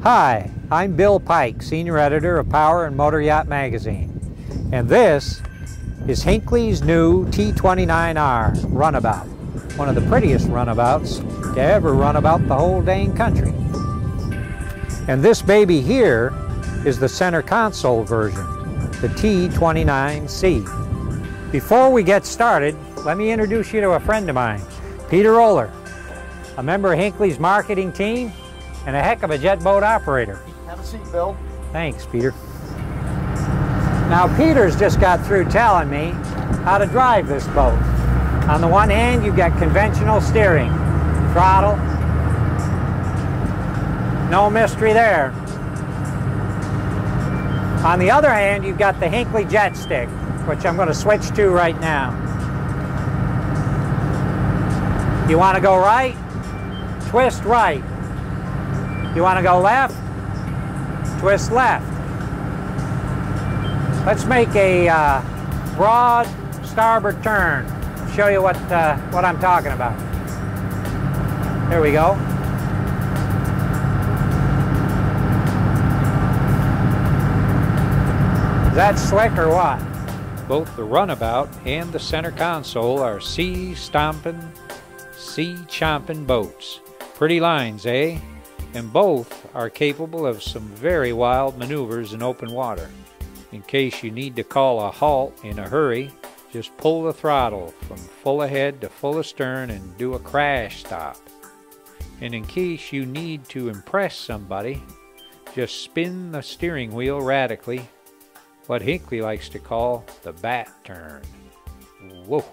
Hi, I'm Bill Pike, Senior Editor of Power and Motor Yacht Magazine, and this is Hinckley's new T29R Runabout, one of the prettiest runabouts to ever run about the whole dang country. And this baby here is the center console version, the T29C. Before we get started, let me introduce you to a friend of mine, Peter Oler, a member of Hinckley's marketing team and a heck of a jet boat operator. Have a seat, Bill. Thanks, Peter. Now, Peter's just got through telling me how to drive this boat. On the one hand, you've got conventional steering, throttle, no mystery there. On the other hand, you've got the Hinckley jet stick, which I'm going to switch to right now. You want to go right? Twist right. You want to go left? Twist left. Let's make a broad starboard turn. Show you what I'm talking about. Here we go. Is that slick or what? Both the runabout and the center console are sea-stomping, sea-chomping boats. Pretty lines, eh? And both are capable of some very wild maneuvers in open water. In case you need to call a halt in a hurry, just pull the throttle from full ahead to full astern and do a crash stop. And in case you need to impress somebody, just spin the steering wheel radically, what Hinckley likes to call the bat turn. Whoa!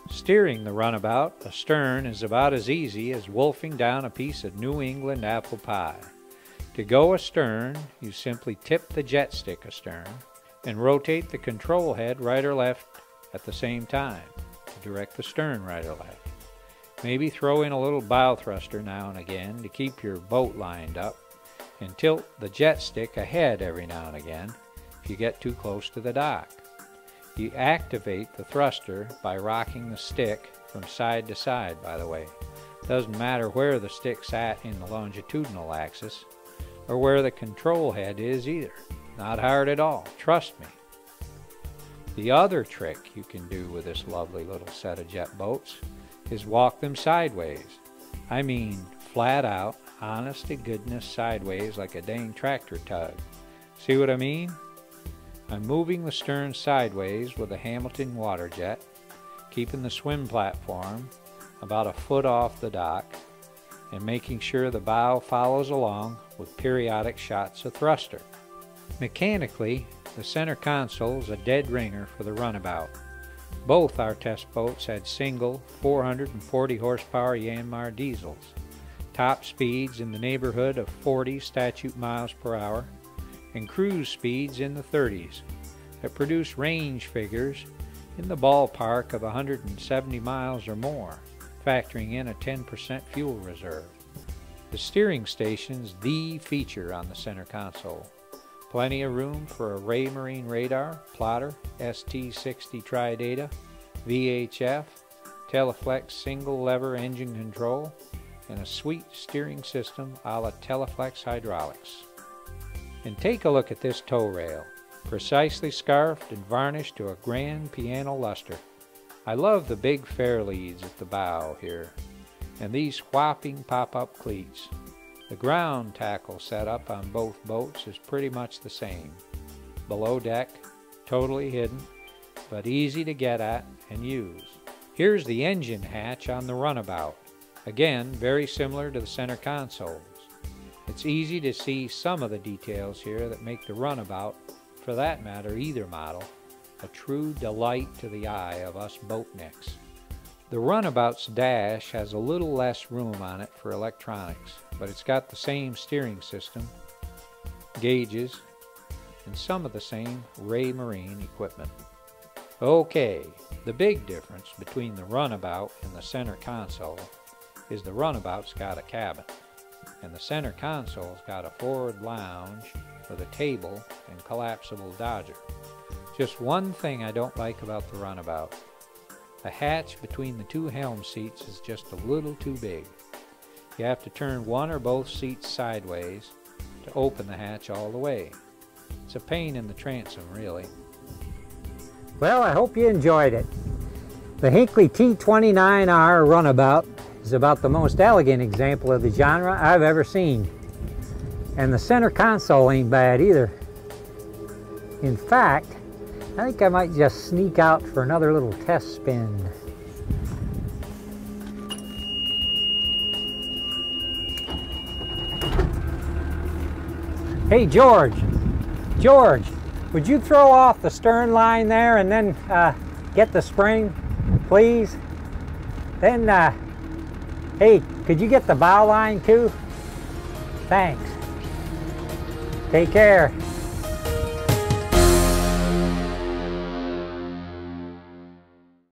Steering the runabout astern is about as easy as wolfing down a piece of New England apple pie. To go astern, you simply tip the jet stick astern and rotate the control head right or left at the same time to direct the stern right or left. Maybe throw in a little bow thruster now and again to keep your boat lined up, and tilt the jet stick ahead every now and again if you get too close to the dock. You activate the thruster by rocking the stick from side to side, by the way. Doesn't matter where the stick's at in the longitudinal axis or where the control head is either. Not hard at all, trust me. The other trick you can do with this lovely little set of jet boats is walk them sideways. I mean flat out, honest to goodness sideways like a dang tractor tug. See what I mean? I'm moving the stern sideways with a Hamilton water jet, keeping the swim platform about a foot off the dock, and making sure the bow follows along with periodic shots of thruster. Mechanically, the center console is a dead ringer for the runabout. Both our test boats had single 440 horsepower Yanmar diesels, top speeds in the neighborhood of 40 statute miles per hour, and cruise speeds in the 30s that produce range figures in the ballpark of 170 miles or more, factoring in a 10% fuel reserve. The steering station's the feature on the center console. Plenty of room for a Ray Marine radar, plotter, ST60 Tridata, VHF, Teleflex single lever engine control, and a sweet steering system a la Teleflex hydraulics. And take a look at this tow rail, precisely scarfed and varnished to a grand piano luster. I love the big fair leads at the bow here, and these whopping pop-up cleats. The ground tackle setup on both boats is pretty much the same. Below deck, totally hidden, but easy to get at and use. Here's the engine hatch on the runabout. Again, very similar to the center consoles. It's easy to see some of the details here that make the runabout, for that matter either model, a true delight to the eye of us boatniks. The runabout's dash has a little less room on it for electronics, but it's got the same steering system, gauges, and some of the same Ray Marine equipment. Okay, the big difference between the runabout and the center console is the runabout's got a cabin, and the center console's got a forward lounge with a table and collapsible dodger. Just one thing I don't like about the runabout. The hatch between the two helm seats is just a little too big. You have to turn one or both seats sideways to open the hatch all the way. It's a pain in the transom, really. Well, I hope you enjoyed it. The Hinckley T29 Runabout is about the most elegant example of the genre I've ever seen. And the center console ain't bad either. In fact, I think I might just sneak out for another little test spin. Hey George, would you throw off the stern line there and then get the spring, please? Then, hey, could you get the bow line too? Thanks. Take care.